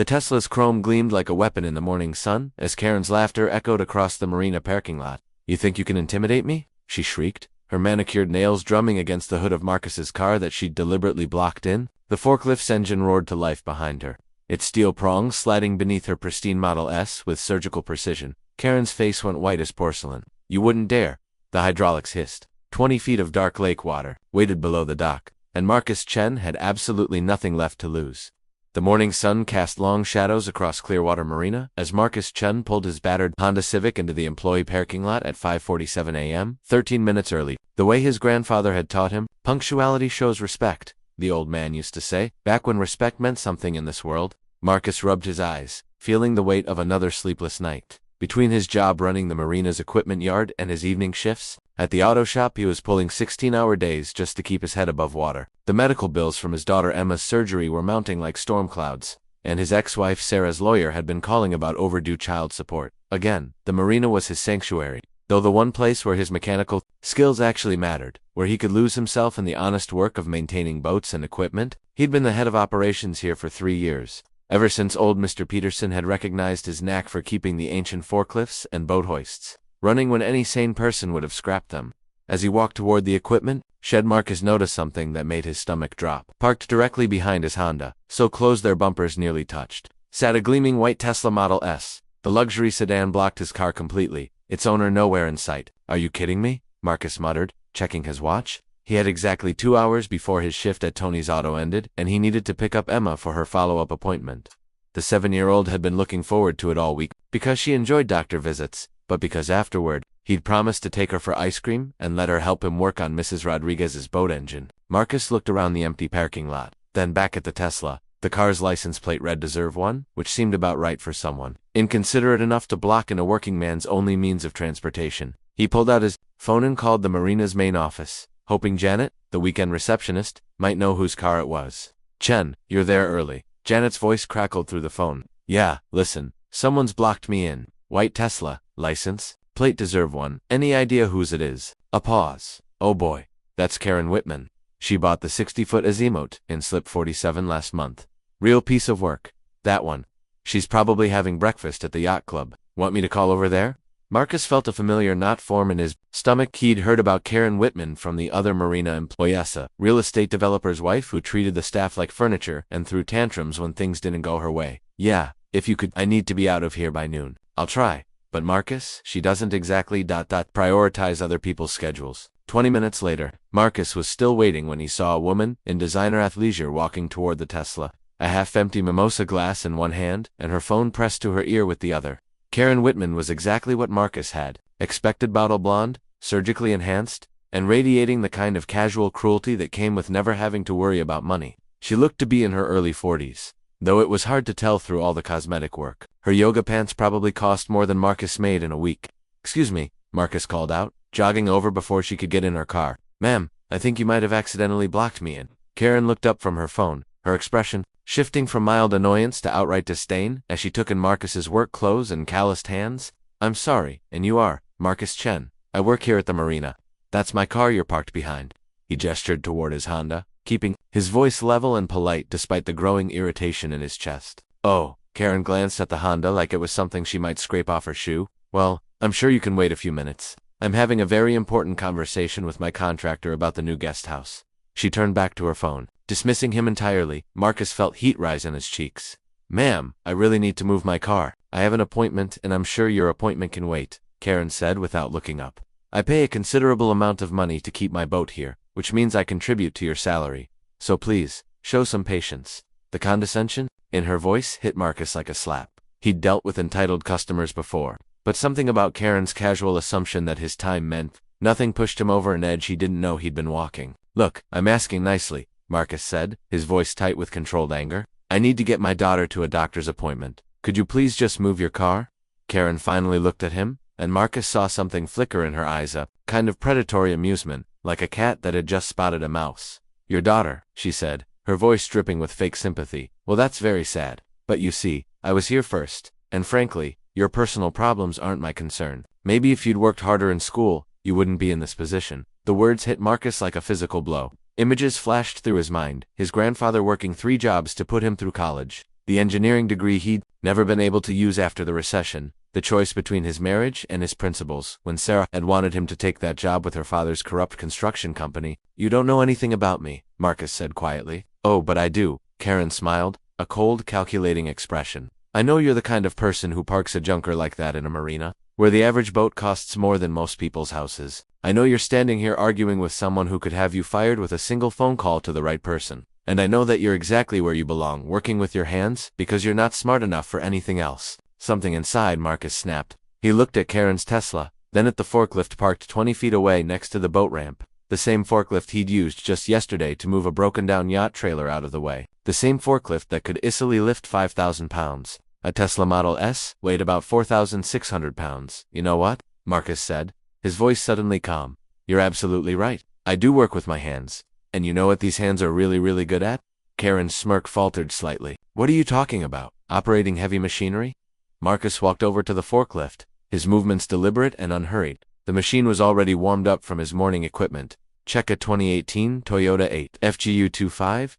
The Tesla's chrome gleamed like a weapon in the morning sun as Karen's laughter echoed across the marina parking lot. "You think you can intimidate me?" she shrieked, her manicured nails drumming against the hood of Marcus's car that she'd deliberately blocked in. The forklift's engine roared to life behind her, its steel prongs sliding beneath her pristine Model S with surgical precision. Karen's face went white as porcelain. "You wouldn't dare," the hydraulics hissed. 20 feet of dark lake water waited below the dock, and Marcus Chen had absolutely nothing left to lose. The morning sun cast long shadows across Clearwater Marina as Marcus Chen pulled his battered Honda Civic into the employee parking lot at 5:47 a.m., 13 minutes early. The way his grandfather had taught him, "Punctuality shows respect," the old man used to say, back when respect meant something in this world. Marcus rubbed his eyes, feeling the weight of another sleepless night. Between his job running the marina's equipment yard and his evening shifts at the auto shop, he was pulling 16-hour days just to keep his head above water. The medical bills from his daughter Emma's surgery were mounting like storm clouds, and his ex-wife Sarah's lawyer had been calling about overdue child support. Again, the marina was his sanctuary, though the one place where his mechanical skills actually mattered, where he could lose himself in the honest work of maintaining boats and equipment. He'd been the head of operations here for 3 years, ever since old Mr. Peterson had recognized his knack for keeping the ancient forklifts and boat hoists running when any sane person would have scrapped them. As he walked toward the equipment shed, Marcus noticed something that made his stomach drop. Parked directly behind his Honda, so close their bumpers nearly touched, sat a gleaming white Tesla Model S. The luxury sedan blocked his car completely, its owner nowhere in sight. "Are you kidding me?" Marcus muttered, checking his watch. He had exactly 2 hours before his shift at Tony's Auto ended, and he needed to pick up Emma for her follow-up appointment. The 7-year-old had been looking forward to it all week, because she enjoyed doctor visits, but because afterward, he'd promised to take her for ice cream and let her help him work on Mrs. Rodriguez's boat engine. Marcus looked around the empty parking lot, then back at the Tesla. The car's license plate read Deserve One, which seemed about right for someone inconsiderate enough to block in a working man's only means of transportation. He pulled out his phone and called the marina's main office, hoping Janet, the weekend receptionist, might know whose car it was. "Chen, you're there early." Janet's voice crackled through the phone. "Yeah, listen, someone's blocked me in. White Tesla, license, plate Deserve One. Any idea whose it is?" A pause. "Oh boy, that's Karen Whitman. She bought the 60-foot Azimuth in slip 47 last month. Real piece of work. That one. She's probably having breakfast at the yacht club. Want me to call over there?" Marcus felt a familiar knot form in his stomach. He'd heard about Karen Whitman from the other marina employee, a real estate developer's wife who treated the staff like furniture and threw tantrums when things didn't go her way. "Yeah, if you could. I need to be out of here by noon." "I'll try. But Marcus, she doesn't exactly prioritize other people's schedules." 20 minutes later, Marcus was still waiting when he saw a woman in designer athleisure walking toward the Tesla, a half-empty mimosa glass in one hand and her phone pressed to her ear with the other. Karen Whitman was exactly what Marcus had expected: bottle blonde, surgically enhanced, and radiating the kind of casual cruelty that came with never having to worry about money. She looked to be in her early 40s, though it was hard to tell through all the cosmetic work. Her yoga pants probably cost more than Marcus made in a week. "Excuse me," Marcus called out, jogging over before she could get in her car. "Ma'am, I think you might have accidentally blocked me in." Karen looked up from her phone, her expression shifting from mild annoyance to outright disdain as she took in Marcus's work clothes and calloused hands. "I'm sorry, and you are?" "Marcus Chen. I work here at the marina. That's my car you're parked behind." He gestured toward his Honda, keeping his voice level and polite despite the growing irritation in his chest. "Oh." Karen glanced at the Honda like it was something she might scrape off her shoe. "Well, I'm sure you can wait a few minutes. I'm having a very important conversation with my contractor about the new guest house." She turned back to her phone. Dismissing him entirely, Marcus felt heat rise in his cheeks. "Ma'am, I really need to move my car. I have an appointment and I'm sure your appointment can wait," Karen said without looking up. "I pay a considerable amount of money to keep my boat here, which means I contribute to your salary. So please, show some patience." The condescension in her voice hit Marcus like a slap. He'd dealt with entitled customers before, but something about Karen's casual assumption that his time meant nothing pushed him over an edge he didn't know he'd been walking. "Look, I'm asking nicely," Marcus said, his voice tight with controlled anger. "I need to get my daughter to a doctor's appointment. Could you please just move your car?" Karen finally looked at him, and Marcus saw something flicker in her eyes, a kind of predatory amusement, like a cat that had just spotted a mouse. "Your daughter," she said, her voice dripping with fake sympathy. "Well, that's very sad. But you see, I was here first, and frankly, your personal problems aren't my concern. Maybe if you'd worked harder in school, you wouldn't be in this position." The words hit Marcus like a physical blow. Images flashed through his mind, his grandfather working 3 jobs to put him through college, the engineering degree he'd never been able to use after the recession, the choice between his marriage and his principles, when Sarah had wanted him to take that job with her father's corrupt construction company. "You don't know anything about me," Marcus said quietly. "Oh, but I do," Karen smiled, a cold, calculating expression. "I know you're the kind of person who parks a junker like that in a marina, where the average boat costs more than most people's houses. I know you're standing here arguing with someone who could have you fired with a single phone call to the right person. And I know that you're exactly where you belong, working with your hands, because you're not smart enough for anything else." Something inside Marcus snapped. He looked at Karen's Tesla, then at the forklift parked 20 feet away next to the boat ramp. The same forklift he'd used just yesterday to move a broken-down yacht trailer out of the way. The same forklift that could easily lift 5,000 pounds. A Tesla Model S weighed about 4,600 pounds. "You know what?" Marcus said, his voice suddenly calm. "You're absolutely right. I do work with my hands. And you know what these hands are really, really good at?" Karen's smirk faltered slightly. "What are you talking about? Operating heavy machinery?" Marcus walked over to the forklift, his movements deliberate and unhurried. The machine was already warmed up from his morning equipment. Check a 2018 Toyota 8 FGU25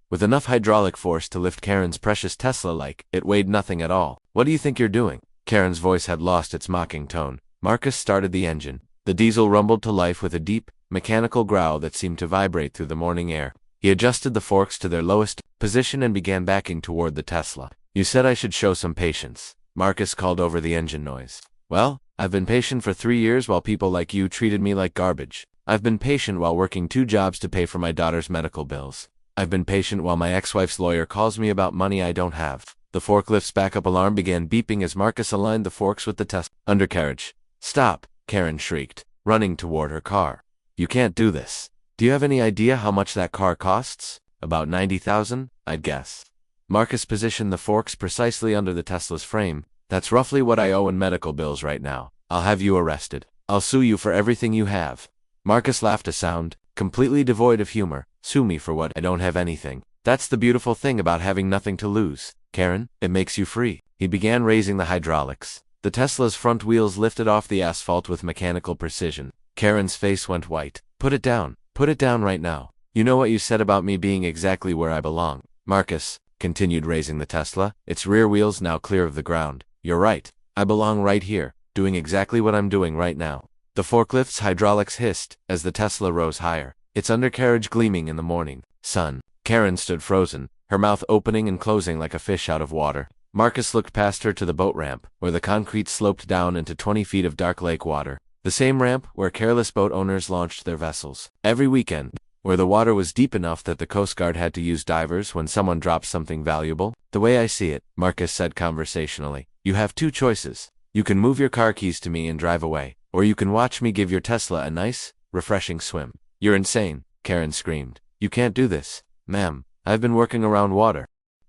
with enough hydraulic force to lift Karen's precious Tesla like it weighed nothing at all. "What do you think you're doing?" Karen's voice had lost its mocking tone. Marcus started the engine. The diesel rumbled to life with a deep, mechanical growl that seemed to vibrate through the morning air. He adjusted the forks to their lowest position and began backing toward the Tesla. "You said I should show some patience," Marcus called over the engine noise. "Well, I've been patient for 3 years while people like you treated me like garbage. I've been patient while working 2 jobs to pay for my daughter's medical bills. I've been patient while my ex-wife's lawyer calls me about money I don't have." The forklift's backup alarm began beeping as Marcus aligned the forks with the Tesla undercarriage. "Stop!" Karen shrieked, running toward her car. "You can't do this. Do you have any idea how much that car costs? About 90,000, I'd guess." Marcus positioned the forks precisely under the Tesla's frame. "That's roughly what I owe in medical bills right now. I'll have you arrested. I'll sue you for everything you have." Marcus laughed a sound, completely devoid of humor. "Sue me for what? I don't have anything. That's the beautiful thing about having nothing to lose, Karen. It makes you free." He began raising the hydraulics. The Tesla's front wheels lifted off the asphalt with mechanical precision. Karen's face went white. "Put it down. Put it down right now. You know what you said about me being exactly where I belong." Marcus continued raising the Tesla, its rear wheels now clear of the ground. "You're right. I belong right here, doing exactly what I'm doing right now." The forklift's hydraulics hissed as the Tesla rose higher, its undercarriage gleaming in the morning sun. Karen stood frozen, her mouth opening and closing like a fish out of water. Marcus looked past her to the boat ramp, where the concrete sloped down into 20 feet of dark lake water. The same ramp where careless boat owners launched their vessels every weekend, where the water was deep enough that the Coast Guard had to use divers when someone dropped something valuable. "The way I see it," Marcus said conversationally, "you have 2 choices. You can move your car keys to me and drive away, or you can watch me give your Tesla a nice, refreshing swim." "You're insane," Karen screamed. "You can't do this, ma'am. I've been working around water."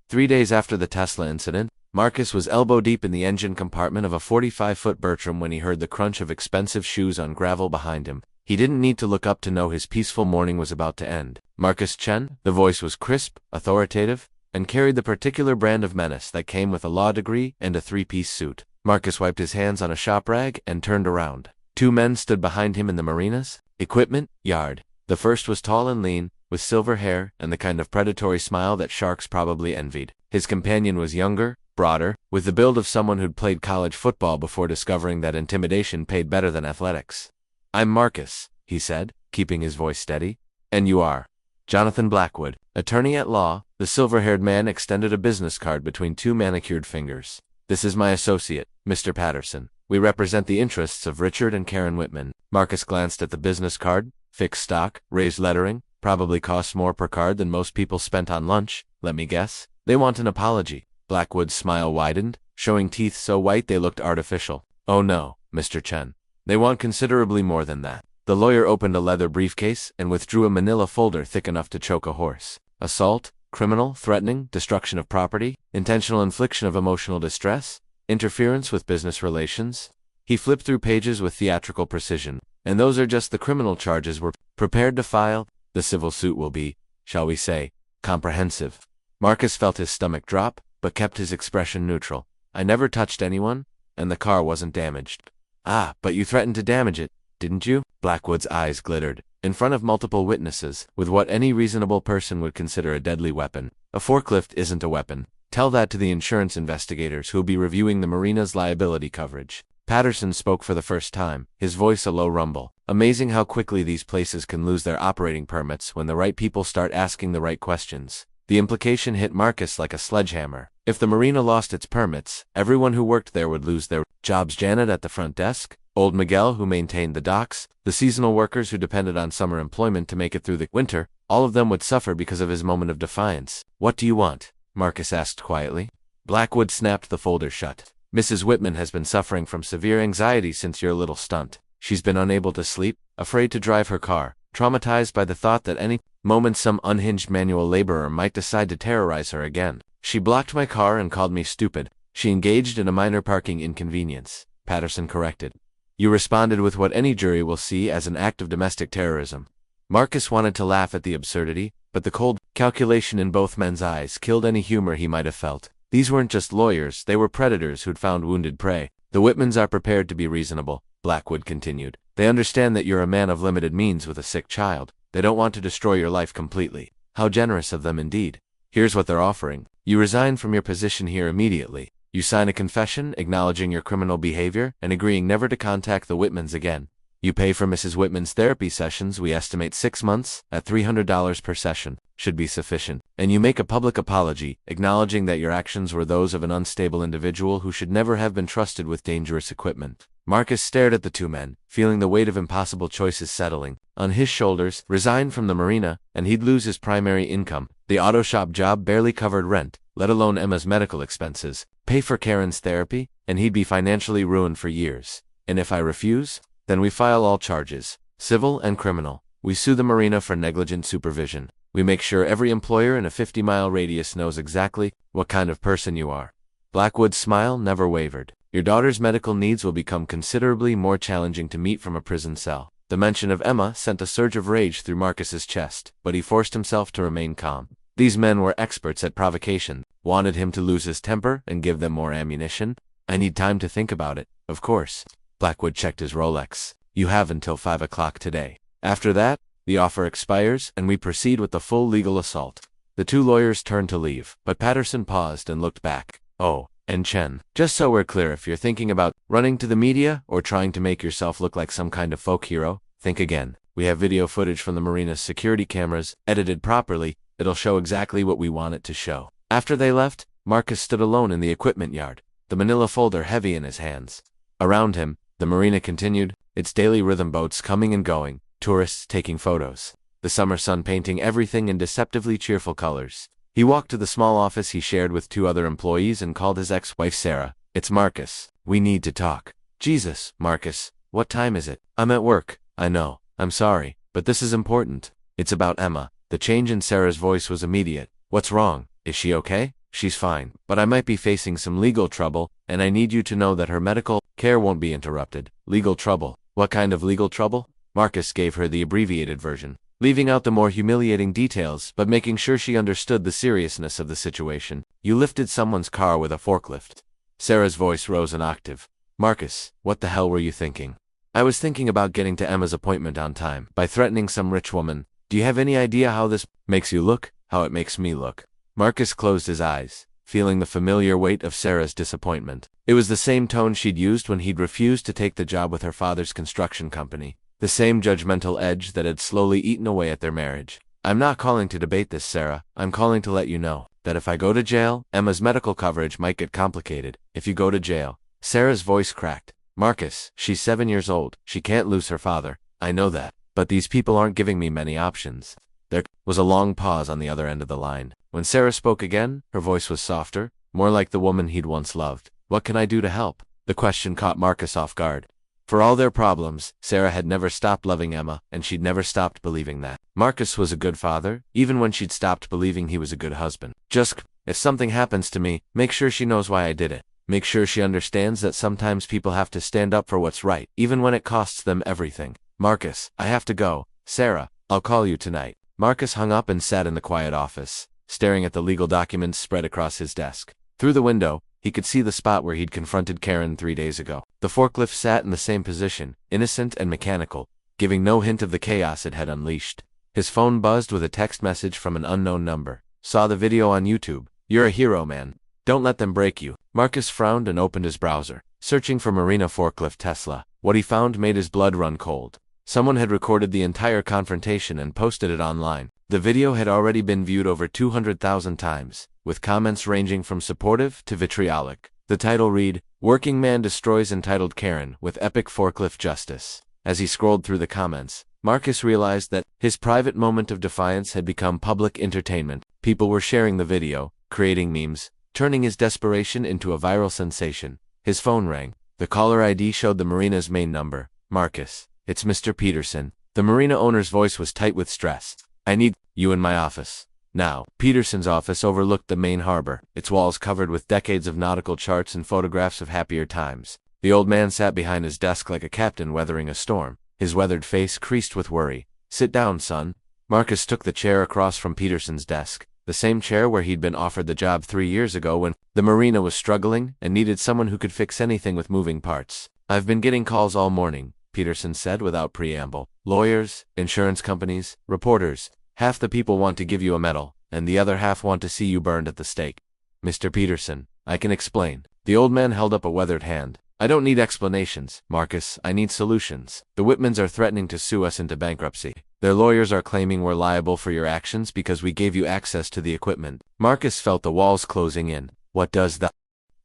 3 days after the Tesla incident, Marcus was elbow-deep in the engine compartment of a 45-foot Bertram when he heard the crunch of expensive shoes on gravel behind him. He didn't need to look up to know his peaceful morning was about to end. "Marcus Chen?" The voice was crisp, authoritative, and carried the particular brand of menace that came with a law degree and a 3-piece suit. Marcus wiped his hands on a shop rag and turned around. 2 men stood behind him in the marina's equipment yard. The first was tall and lean, with silver hair and the kind of predatory smile that sharks probably envied. His companion was younger, broader, with the build of someone who'd played college football before discovering that intimidation paid better than athletics. "I'm Marcus," he said, keeping his voice steady. "And you are?" "Jonathan Blackwood, attorney at law." The silver-haired man extended a business card between 2 manicured fingers. "This is my associate, Mr. Patterson. We represent the interests of Richard and Karen Whitman." Marcus glanced at the business card. Fixed stock, raised lettering, probably costs more per card than most people spent on lunch, let me guess. "They want an apology." Blackwood's smile widened, showing teeth so white they looked artificial. "Oh no, Mr. Chen. They want considerably more than that." The lawyer opened a leather briefcase and withdrew a manila folder thick enough to choke a horse. "Assault, criminal, threatening, destruction of property, intentional infliction of emotional distress, interference with business relations." He flipped through pages with theatrical precision. "And those are just the criminal charges we're prepared to file. The civil suit will be, shall we say, comprehensive." Marcus felt his stomach drop, but kept his expression neutral. "I never touched anyone, and the car wasn't damaged." "Ah, but you threatened to damage it, didn't you?" Blackwood's eyes glittered. "In front of multiple witnesses, with what any reasonable person would consider a deadly weapon." "A forklift isn't a weapon," Tell that to the insurance investigators who'll be reviewing the marina's liability coverage. Patterson spoke for the first time, his voice a low rumble. Amazing how quickly these places can lose their operating permits when the right people start asking the right questions. The implication hit Marcus like a sledgehammer. If the marina lost its permits, everyone who worked there would lose their jobs. Janet at the front desk, old Miguel who maintained the docks, the seasonal workers who depended on summer employment to make it through the winter, all of them would suffer because of his moment of defiance. "What do you want?" Marcus asked quietly. Blackwood snapped the folder shut. "Mrs. Whitman has been suffering from severe anxiety since your little stunt. She's been unable to sleep, afraid to drive her car, traumatized by the thought that any moment some unhinged manual laborer might decide to terrorize her again. She blocked my car and called me stupid. She engaged in a minor parking inconvenience," Patterson corrected. "You responded with what any jury will see as an act of domestic terrorism." Marcus wanted to laugh at the absurdity, but the cold calculation in both men's eyes killed any humor he might have felt. These weren't just lawyers, they were predators who'd found wounded prey. "The Whitmans are prepared to be reasonable," Blackwood continued. "They understand that you're a man of limited means with a sick child. They don't want to destroy your life completely." How generous of them indeed. "Here's what they're offering. You resign from your position here immediately. You sign a confession acknowledging your criminal behavior and agreeing never to contact the Whitmans again. You pay for Mrs. Whitman's therapy sessions. We estimate 6 months at $300 per session should be sufficient. And you make a public apology, acknowledging that your actions were those of an unstable individual who should never have been trusted with dangerous equipment." Marcus stared at the two men, feeling the weight of impossible choices settling on his shoulders. Resign from the marina, and he'd lose his primary income. The auto shop job barely covered rent, let alone Emma's medical expenses. Pay for Karen's therapy, and he'd be financially ruined for years. "And if I refuse? Then we file all charges, civil and criminal. We sue the marina for negligent supervision. We make sure every employer in a 50-mile radius knows exactly what kind of person you are." Blackwood's smile never wavered. "Your daughter's medical needs will become considerably more challenging to meet from a prison cell." The mention of Emma sent a surge of rage through Marcus's chest, but he forced himself to remain calm. These men were experts at provocation, wanted him to lose his temper and give them more ammunition. "I need time to think about it." "Of course." Blackwood checked his Rolex. "You have until 5 o'clock today. After that, the offer expires and we proceed with the full legal assault." The two lawyers turned to leave, but Patterson paused and looked back. "Oh, and Chen, just so we're clear, if you're thinking about running to the media or trying to make yourself look like some kind of folk hero, think again. We have video footage from the marina's security cameras, edited properly. It'll show exactly what we want it to show." After they left, Marcus stood alone in the equipment yard, the manila folder heavy in his hands. Around him, the marina continued, its daily rhythm boats coming and going, tourists taking photos, the summer sun painting everything in deceptively cheerful colors. He walked to the small office he shared with 2 other employees and called his ex-wife Sarah. "It's Marcus. We need to talk." "Jesus, Marcus, what time is it?" "I'm at work." "I know. I'm sorry, but this is important. It's about Emma." The change in Sarah's voice was immediate. "What's wrong? Is she okay?" "She's fine, but I might be facing some legal trouble, and I need you to know that her medical care won't be interrupted." "Legal trouble? What kind of legal trouble?" Marcus gave her the abbreviated version, leaving out the more humiliating details but making sure she understood the seriousness of the situation. "You lifted someone's car with a forklift." Sarah's voice rose an octave. "Marcus, what the hell were you thinking?" "I was thinking about getting to Emma's appointment on time by threatening some rich woman. Do you have any idea how this makes you look? How it makes me look?" Marcus closed his eyes, feeling the familiar weight of Sarah's disappointment. It was the same tone she'd used when he'd refused to take the job with her father's construction company, the same judgmental edge that had slowly eaten away at their marriage. "I'm not calling to debate this, Sarah. I'm calling to let you know that if I go to jail, Emma's medical coverage might get complicated. If you go to jail." Sarah's voice cracked. "Marcus, she's 7 years old. She can't lose her father. I know that. But these people aren't giving me many options." There was a long pause on the other end of the line. When Sarah spoke again, her voice was softer, more like the woman he'd once loved. "What can I do to help?" The question caught Marcus off guard. For all their problems, Sarah had never stopped loving Emma, and she'd never stopped believing that. Marcus was a good father, even when she'd stopped believing he was a good husband. "Just, if something happens to me, make sure she knows why I did it. Make sure she understands that sometimes people have to stand up for what's right, even when it costs them everything." "Marcus, I have to go. Sarah, I'll call you tonight." Marcus hung up and sat in the quiet office, staring at the legal documents spread across his desk. Through the window, he could see the spot where he'd confronted Karen 3 days ago. The forklift sat in the same position, innocent and mechanical, giving no hint of the chaos it had unleashed. His phone buzzed with a text message from an unknown number. "Saw the video on YouTube. You're a hero, man. Don't let them break you. Marcus frowned and opened his browser, searching for Marina Forklift Tesla. What he found made his blood run cold. Someone had recorded the entire confrontation and posted it online. The video had already been viewed over 200,000 times, with comments ranging from supportive to vitriolic. The title read, "Working Man Destroys Entitled Karen with Epic Forklift Justice." As he scrolled through the comments, Marcus realized that his private moment of defiance had become public entertainment. People were sharing the video, creating memes, turning his desperation into a viral sensation. His phone rang. The caller ID showed the Marina's main number. "Marcus, it's Mr. Peterson." The Marina owner's voice was tight with stress. "I need you in my office now." Peterson's office overlooked the main harbor, its walls covered with decades of nautical charts and photographs of happier times. The old man sat behind his desk like a captain weathering a storm, his weathered face creased with worry. "Sit down, son." Marcus took the chair across from Peterson's desk, the same chair where he'd been offered the job 3 years ago when the Marina was struggling and needed someone who could fix anything with moving parts. "I've been getting calls all morning," Peterson said without preamble. "Lawyers, insurance companies, reporters. Half the people want to give you a medal, and the other half want to see you burned at the stake." "Mr. Peterson, I can explain." The old man held up a weathered hand. "I don't need explanations, Marcus, I need solutions. The Whitmans are threatening to sue us into bankruptcy. Their lawyers are claiming we're liable for your actions because we gave you access to the equipment." Marcus felt the walls closing in. What does the...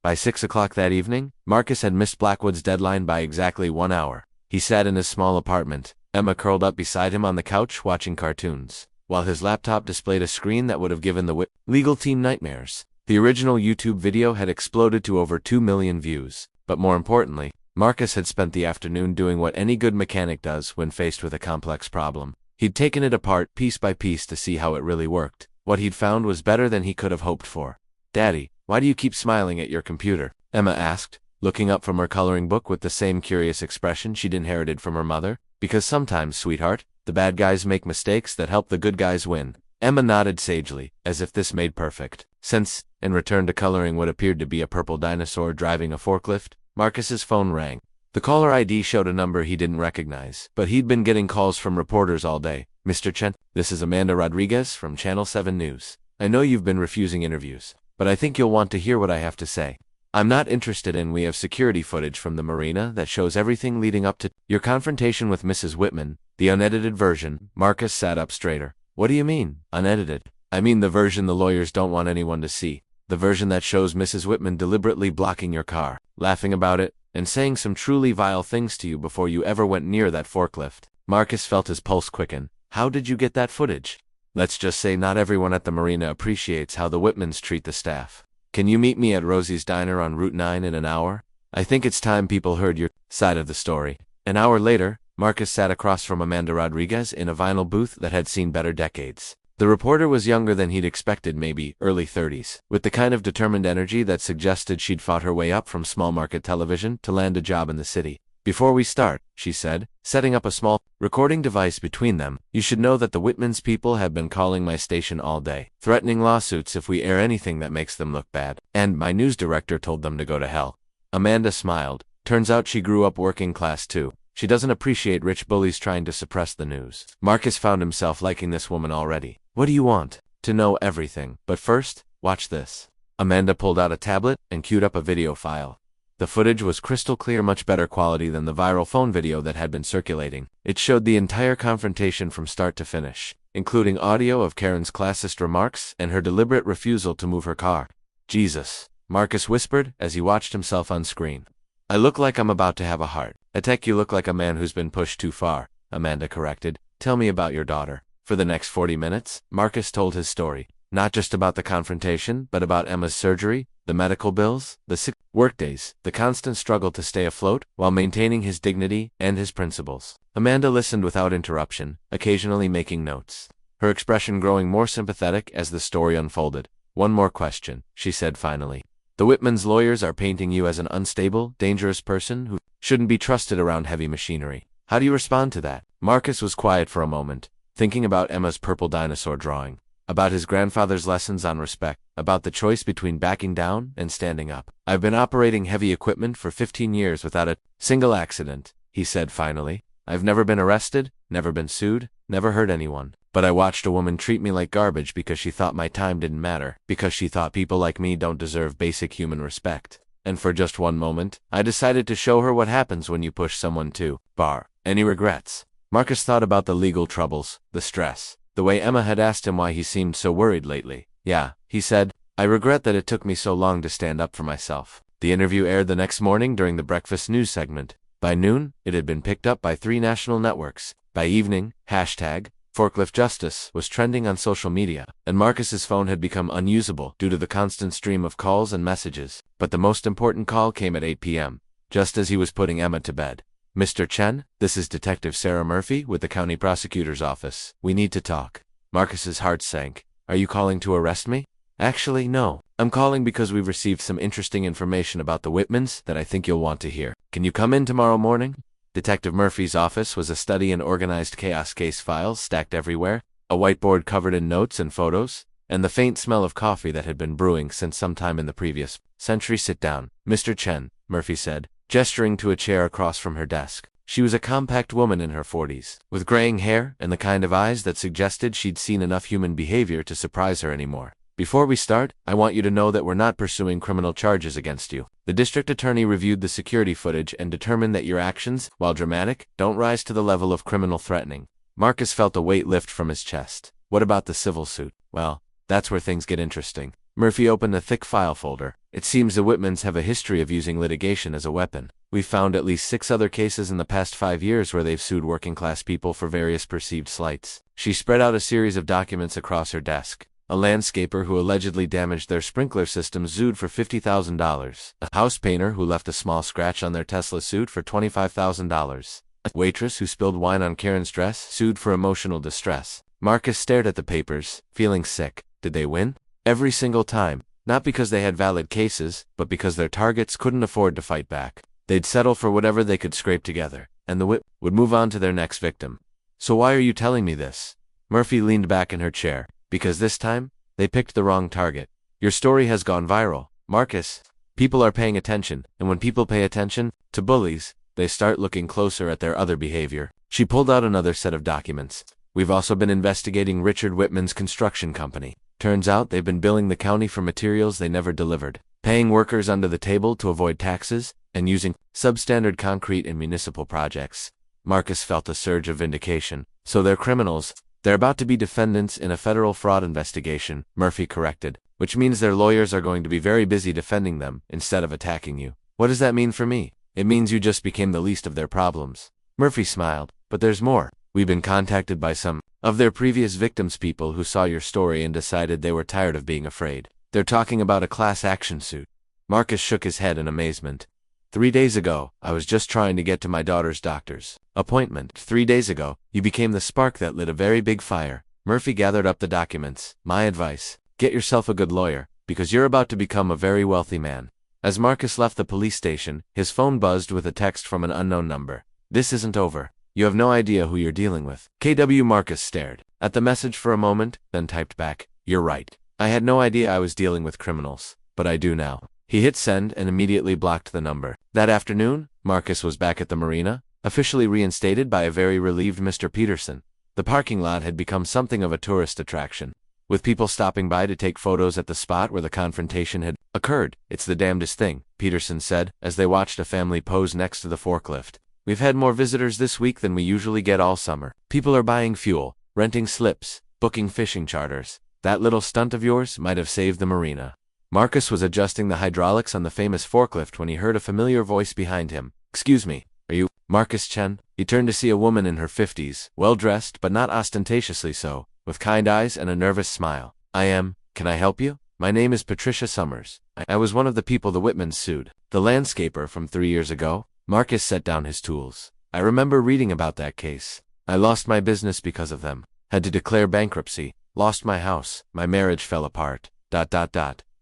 By 6 o'clock that evening, Marcus had missed Blackwood's deadline by exactly 1 hour. He sat in his small apartment, Emma curled up beside him on the couch watching cartoons, while his laptop displayed a screen that would have given the legal team nightmares. The original YouTube video had exploded to over 2 million views. But more importantly, Marcus had spent the afternoon doing what any good mechanic does when faced with a complex problem. He'd taken it apart piece by piece to see how it really worked. What he'd found was better than he could have hoped for. "Daddy, why do you keep smiling at your computer?" Emma asked, looking up from her coloring book with the same curious expression she'd inherited from her mother. "Because sometimes, sweetheart, the bad guys make mistakes that help the good guys win." Emma nodded sagely, as if this made perfect sense, and returned to coloring what appeared to be a purple dinosaur driving a forklift. Marcus's phone rang. The caller ID showed a number he didn't recognize, but he'd been getting calls from reporters all day. "Mr. Chen, this is Amanda Rodriguez from Channel 7 News. I know you've been refusing interviews, but I think you'll want to hear what I have to say. I'm not interested in. We have security footage from the Marina that shows everything leading up to your confrontation with Mrs. Whitman, the unedited version." Marcus sat up straighter. "What do you mean, unedited?" "I mean the version the lawyers don't want anyone to see. The version that shows Mrs. Whitman deliberately blocking your car, laughing about it, and saying some truly vile things to you before you ever went near that forklift." Marcus felt his pulse quicken. "How did you get that footage?" "Let's just say not everyone at the Marina appreciates how the Whitmans treat the staff. Can you meet me at Rosie's Diner on Route 9 in an hour? I think it's time people heard your side of the story." An hour later, Marcus sat across from Amanda Rodriguez in a vinyl booth that had seen better decades. The reporter was younger than he'd expected, maybe early 30s, with the kind of determined energy that suggested she'd fought her way up from small market television to land a job in the city. "Before we start," she said, setting up a small recording device between them, "you should know that the Whitmans people have been calling my station all day, threatening lawsuits if we air anything that makes them look bad. And my news director told them to go to hell." Amanda smiled. Turns out she grew up working class too. She doesn't appreciate rich bullies trying to suppress the news. Marcus found himself liking this woman already. "What do you want?" "To know everything. But first, watch this." Amanda pulled out a tablet and queued up a video file. The footage was crystal clear, much better quality than the viral phone video that had been circulating. It showed the entire confrontation from start to finish, including audio of Karen's classist remarks and her deliberate refusal to move her car. "Jesus," Marcus whispered as he watched himself on screen. "I look like I'm about to have a heart attack." "You look like a man who's been pushed too far," Amanda corrected. "Tell me about your daughter." For the next 40 minutes, Marcus told his story. Not just about the confrontation, but about Emma's surgery, the medical bills, the sick workdays, the constant struggle to stay afloat while maintaining his dignity and his principles. Amanda listened without interruption, occasionally making notes, her expression growing more sympathetic as the story unfolded. "One more question," she said finally. "The Whitmans' lawyers are painting you as an unstable, dangerous person who shouldn't be trusted around heavy machinery. How do you respond to that?" Marcus was quiet for a moment, thinking about Emma's purple dinosaur drawing, about his grandfather's lessons on respect, about the choice between backing down and standing up. "I've been operating heavy equipment for 15 years without a single accident," he said finally. "I've never been arrested, never been sued, never hurt anyone. But I watched a woman treat me like garbage because she thought my time didn't matter, because she thought people like me don't deserve basic human respect. And for just one moment, I decided to show her what happens when you push someone to bar. Any regrets? Marcus thought about the legal troubles, the stress, the way Emma had asked him why he seemed so worried lately. Yeah, he said, I regret that it took me so long to stand up for myself. The interview aired the next morning during the breakfast news segment. By noon, it had been picked up by 3 national networks. By evening, #Forklift Justice was trending on social media, and Marcus's phone had become unusable due to the constant stream of calls and messages. But the most important call came at 8 p.m., just as he was putting Emma to bed. Mr. Chen, this is Detective Sarah Murphy with the County Prosecutor's Office. We need to talk. Marcus's heart sank. Are you calling to arrest me? Actually, no. I'm calling because we've received some interesting information about the Whitmans that I think you'll want to hear. Can you come in tomorrow morning? Detective Murphy's office was a study in organized chaos, case files stacked everywhere, a whiteboard covered in notes and photos, and the faint smell of coffee that had been brewing since sometime in the previous century. Sit down, Mr. Chen, Murphy said, gesturing to a chair across from her desk. She was a compact woman in her 40s, with graying hair and the kind of eyes that suggested she'd seen enough human behavior to surprise her anymore. Before we start, I want you to know that we're not pursuing criminal charges against you. The district attorney reviewed the security footage and determined that your actions, while dramatic, don't rise to the level of criminal threatening. Marcus felt a weight lift from his chest. What about the civil suit? Well, that's where things get interesting. Murphy opened a thick file folder. It seems the Whitmans have a history of using litigation as a weapon. We've found at least 6 other cases in the past 5 years where they've sued working-class people for various perceived slights. She spread out a series of documents across her desk. A landscaper who allegedly damaged their sprinkler system sued for $50,000. A house painter who left a small scratch on their Tesla sued for $25,000. A waitress who spilled wine on Karen's dress sued for emotional distress. Marcus stared at the papers, feeling sick. Did they win? Every single time. Not because they had valid cases, but because their targets couldn't afford to fight back. They'd settle for whatever they could scrape together, and the whip would move on to their next victim. So why are you telling me this? Murphy leaned back in her chair. Because this time, they picked the wrong target. Your story has gone viral, Marcus. People are paying attention, and when people pay attention to bullies, they start looking closer at their other behavior. She pulled out another set of documents. We've also been investigating Richard Whitman's construction company. Turns out they've been billing the county for materials they never delivered, paying workers under the table to avoid taxes, and using substandard concrete in municipal projects. Marcus felt a surge of vindication. So they're criminals. They're about to be defendants in a federal fraud investigation, Murphy corrected, which means their lawyers are going to be very busy defending them instead of attacking you. What does that mean for me? It means you just became the least of their problems. Murphy smiled, but there's more. We've been contacted by some of their previous victims, people who saw your story and decided they were tired of being afraid. They're talking about a class action suit. Marcus shook his head in amazement. 3 days ago, I was just trying to get to my daughter's doctor's appointment. 3 days ago, you became the spark that lit a very big fire. Murphy gathered up the documents. My advice, get yourself a good lawyer, because you're about to become a very wealthy man. As Marcus left the police station, his phone buzzed with a text from an unknown number. This isn't over. You have no idea who you're dealing with. KW. Marcus stared at the message for a moment, then typed back, You're right. I had no idea I was dealing with criminals, but I do now. He hit send and immediately blocked the number. That afternoon, Marcus was back at the marina, officially reinstated by a very relieved Mr. Peterson. The parking lot had become something of a tourist attraction, with people stopping by to take photos at the spot where the confrontation had occurred. It's the damnedest thing, Peterson said, as they watched a family pose next to the forklift. We've had more visitors this week than we usually get all summer. People are buying fuel, renting slips, booking fishing charters. That little stunt of yours might have saved the marina. Marcus was adjusting the hydraulics on the famous forklift when he heard a familiar voice behind him. Excuse me, are you Marcus Chen? He turned to see a woman in her 50s, well-dressed but not ostentatiously so, with kind eyes and a nervous smile. I am. Can I help you? My name is Patricia Summers. I was one of the people the Whitmans sued. The landscaper from 3 years ago. Marcus set down his tools. I remember reading about that case. I lost my business because of them. Had to declare bankruptcy. Lost my house. My marriage fell apart. ...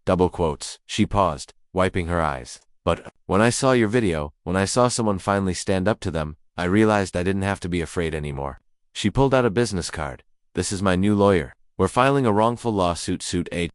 Double quotes. She paused, wiping her eyes. But when I saw your video, when I saw someone finally stand up to them, I realized I didn't have to be afraid anymore. She pulled out a business card. This is my new lawyer. We're filing a wrongful lawsuit, suit A.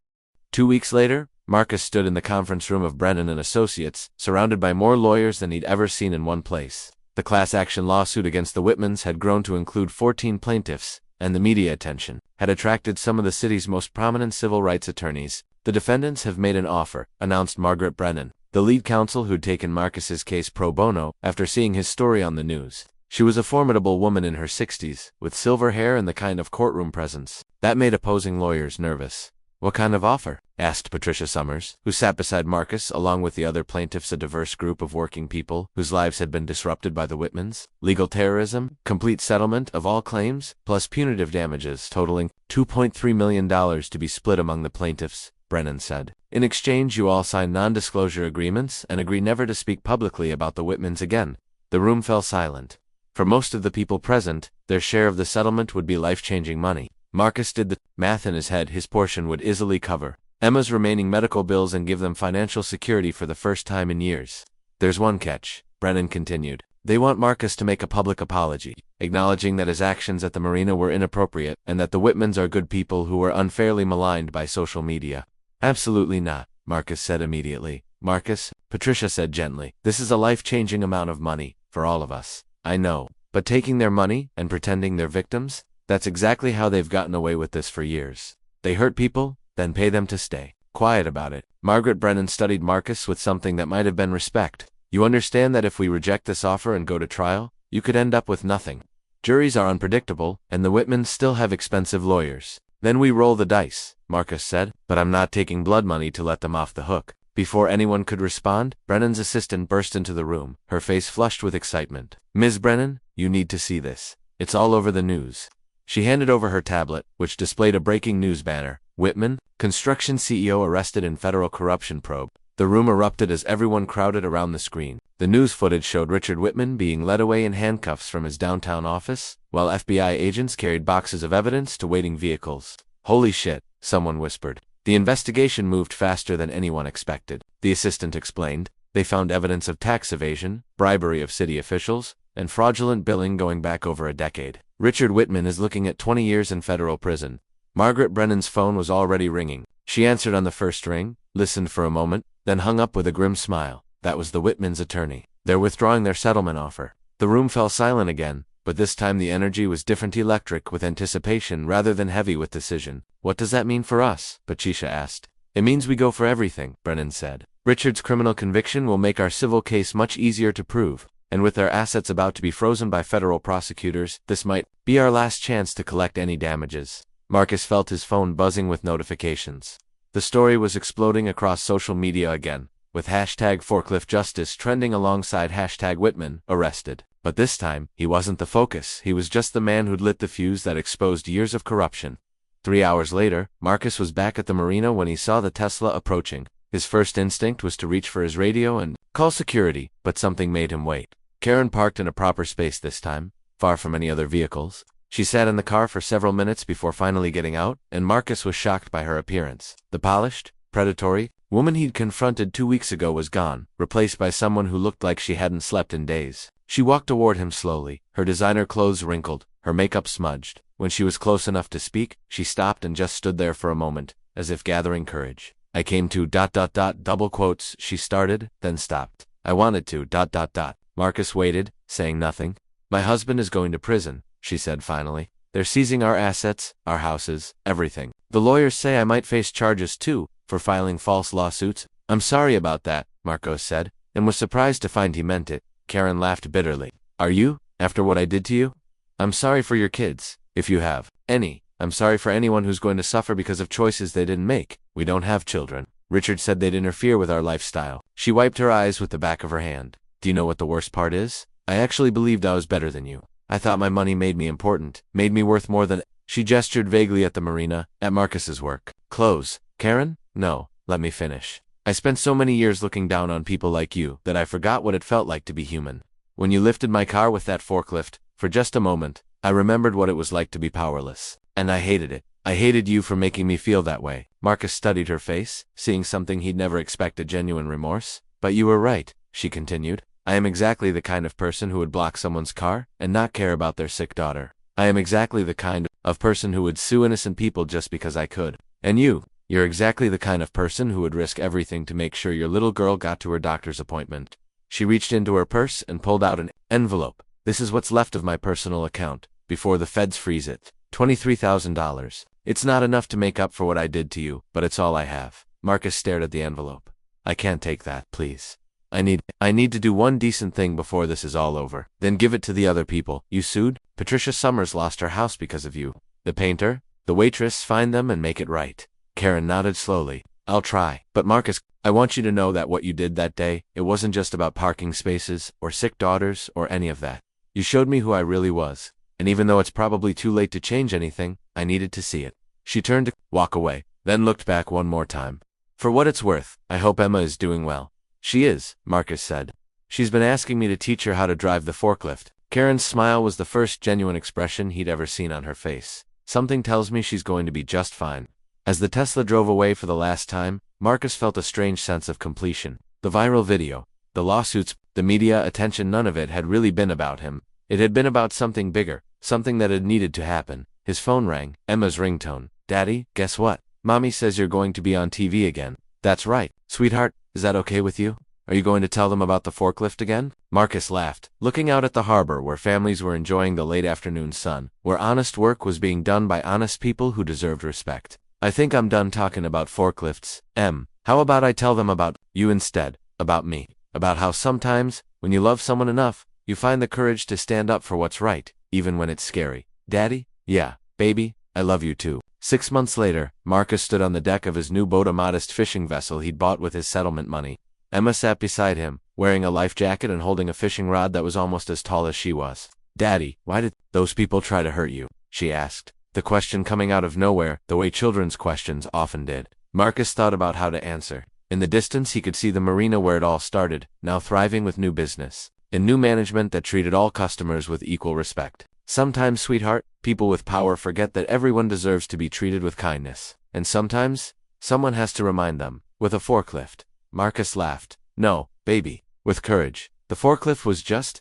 2 weeks later, Marcus stood in the conference room of Brennan and Associates, surrounded by more lawyers than he'd ever seen in one place. The class action lawsuit against the Whitmans had grown to include 14 plaintiffs, and the media attention had attracted some of the city's most prominent civil rights attorneys. The defendants have made an offer, announced Margaret Brennan, the lead counsel who'd taken Marcus's case pro bono after seeing his story on the news. She was a formidable woman in her 60s, with silver hair and the kind of courtroom presence that made opposing lawyers nervous. "What kind of offer?" asked Patricia Summers, who sat beside Marcus along with the other plaintiffs, a diverse group of working people whose lives had been disrupted by the Whitmans. "Legal terrorism, complete settlement of all claims, plus punitive damages totaling $2.3 million to be split among the plaintiffs," Brennan said. "In exchange, you all sign non-disclosure agreements and agree never to speak publicly about the Whitmans again." The room fell silent. For most of the people present, their share of the settlement would be life-changing money. Marcus did the math in his head. His portion would easily cover Emma's remaining medical bills and give them financial security for the first time in years. "There's one catch," Brennan continued. "They want Marcus to make a public apology, acknowledging that his actions at the marina were inappropriate and that the Whitmans are good people who were unfairly maligned by social media." "Absolutely not," Marcus said immediately. "Marcus," Patricia said gently, "this is a life-changing amount of money for all of us. I know. But taking their money and pretending they're victims? That's exactly how they've gotten away with this for years. They hurt people, then pay them to stay quiet about it." Margaret Brennan studied Marcus with something that might have been respect. "You understand that if we reject this offer and go to trial, you could end up with nothing. Juries are unpredictable, and the Whitmans still have expensive lawyers. Then we roll the dice," Marcus said, "but I'm not taking blood money to let them off the hook." Before anyone could respond, Brennan's assistant burst into the room, her face flushed with excitement. "Ms. Brennan, you need to see this. It's all over the news." She handed over her tablet, which displayed a breaking news banner. "Whitman, construction CEO arrested in federal corruption probe." The room erupted as everyone crowded around the screen. The news footage showed Richard Whitman being led away in handcuffs from his downtown office, while FBI agents carried boxes of evidence to waiting vehicles. "Holy shit," someone whispered. "The investigation moved faster than anyone expected," the assistant explained. "They found evidence of tax evasion, bribery of city officials, and fraudulent billing going back over a decade. Richard Whitman is looking at 20 years in federal prison." Margaret Brennan's phone was already ringing. She answered on the first ring, listened for a moment, then hung up with a grim smile. That was the Whitmans' attorney. "They're withdrawing their settlement offer." The room fell silent again, but this time the energy was different, electric with anticipation rather than heavy with decision. "What does that mean for us?" Patricia asked. "It means we go for everything," Brennan said. "Richard's criminal conviction will make our civil case much easier to prove, and with their assets about to be frozen by federal prosecutors, this might be our last chance to collect any damages." Marcus felt his phone buzzing with notifications. The story was exploding across social media again, with hashtag Forklift Justice trending alongside hashtag Whitman arrested. But this time, he wasn't the focus. He was just the man who'd lit the fuse that exposed years of corruption. 3 hours later, Marcus was back at the marina when he saw the Tesla approaching. His first instinct was to reach for his radio and call security, but something made him wait. Karen parked in a proper space this time, far from any other vehicles. She sat in the car for several minutes before finally getting out, and Marcus was shocked by her appearance. The polished, predatory woman he'd confronted 2 weeks ago was gone, replaced by someone who looked like she hadn't slept in days. She walked toward him slowly, her designer clothes wrinkled, her makeup smudged. When she was close enough to speak, she stopped and just stood there for a moment, as if gathering courage. "I came to ... double quotes," she started, then stopped. "I wanted to ... Marcus waited, saying nothing. "My husband is going to prison," she said finally. "They're seizing our assets, our houses, everything. The lawyers say I might face charges too, for filing false lawsuits." "I'm sorry about that," Marcos said, and was surprised to find he meant it. Karen laughed bitterly. "Are you, after what I did to you? I'm sorry for your kids, if you have any. I'm sorry for anyone who's going to suffer because of choices they didn't make. We don't have children. Richard said they'd interfere with our lifestyle." She wiped her eyes with the back of her hand. "Do you know what the worst part is? I actually believed I was better than you. I thought my money made me important, made me worth more than..." She gestured vaguely at the marina, at Marcus's work. "Clothes. Karen? No, let me finish. I spent so many years looking down on people like you that I forgot what it felt like to be human. When you lifted my car with that forklift, for just a moment, I remembered what it was like to be powerless. And I hated it. I hated you for making me feel that way." Marcus studied her face, seeing something he'd never expected: genuine remorse. "But you were right," she continued. "I am exactly the kind of person who would block someone's car and not care about their sick daughter. I am exactly the kind of person who would sue innocent people just because I could. And you're exactly the kind of person who would risk everything to make sure your little girl got to her doctor's appointment." She reached into her purse and pulled out an envelope. "This is what's left of my personal account, before the feds freeze it. $23,000. It's not enough to make up for what I did to you, but it's all I have. Marcus stared at the envelope. I can't take that, please. I need to do one decent thing before this is all over. Then give it to the other people. You sued? Patricia Summers lost her house because of you. The painter? The waitress? Find them and make it right. Karen nodded slowly. I'll try. But Marcus, I want you to know that what you did that day, it wasn't just about parking spaces, or sick daughters, or any of that. You showed me who I really was. And even though it's probably too late to change anything, I needed to see it. She turned to walk away, then looked back one more time. For what it's worth, I hope Emma is doing well. She is, Marcus said. She's been asking me to teach her how to drive the forklift. Karen's smile was the first genuine expression he'd ever seen on her face. Something tells me she's going to be just fine. As the Tesla drove away for the last time, Marcus felt a strange sense of completion. The viral video, the lawsuits, the media attention, none of it had really been about him. It had been about something bigger, something that had needed to happen. His phone rang, Emma's ringtone. Daddy, guess what? Mommy says you're going to be on TV again. That's right. Sweetheart, is that okay with you? Are you going to tell them about the forklift again? Marcus laughed, looking out at the harbor where families were enjoying the late afternoon sun, where honest work was being done by honest people who deserved respect. I think I'm done talking about forklifts, Em. How about I tell them about you instead, about me, about how sometimes, when you love someone enough, you find the courage to stand up for what's right, even when it's scary. Daddy? Yeah, baby, I love you too. 6 months later, Marcus stood on the deck of his new boat, a modest fishing vessel he'd bought with his settlement money. Emma sat beside him, wearing a life jacket and holding a fishing rod that was almost as tall as she was. Daddy, why did those people try to hurt you? She asked. The question coming out of nowhere, the way children's questions often did. Marcus thought about how to answer. In the distance he could see the marina where it all started, now thriving with new business. And new management that treated all customers with equal respect. Sometimes, sweetheart, people with power forget that everyone deserves to be treated with kindness. And sometimes, someone has to remind them. With a forklift. Marcus laughed. No, baby. With courage. The forklift was just, ...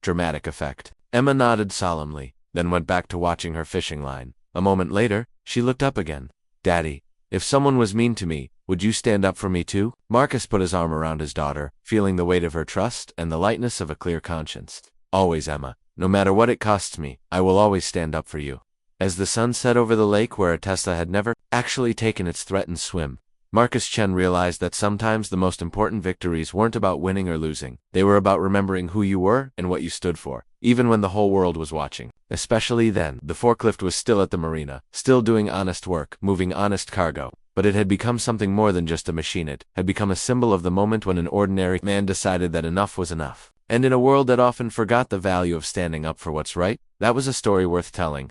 dramatic effect. Emma nodded solemnly, then went back to watching her fishing line. A moment later, she looked up again. Daddy, if someone was mean to me, would you stand up for me too? Marcus put his arm around his daughter, feeling the weight of her trust and the lightness of a clear conscience. Always, Emma. No matter what it costs me, I will always stand up for you. As the sun set over the lake where a Tesla had never actually taken its threatened swim, Marcus Chen realized that sometimes the most important victories weren't about winning or losing. They were about remembering who you were and what you stood for, even when the whole world was watching. Especially then. The forklift was still at the marina, still doing honest work, moving honest cargo. But it had become something more than just a machine. It had become a symbol of the moment when an ordinary man decided that enough was enough. And in a world that often forgot the value of standing up for what's right, that was a story worth telling.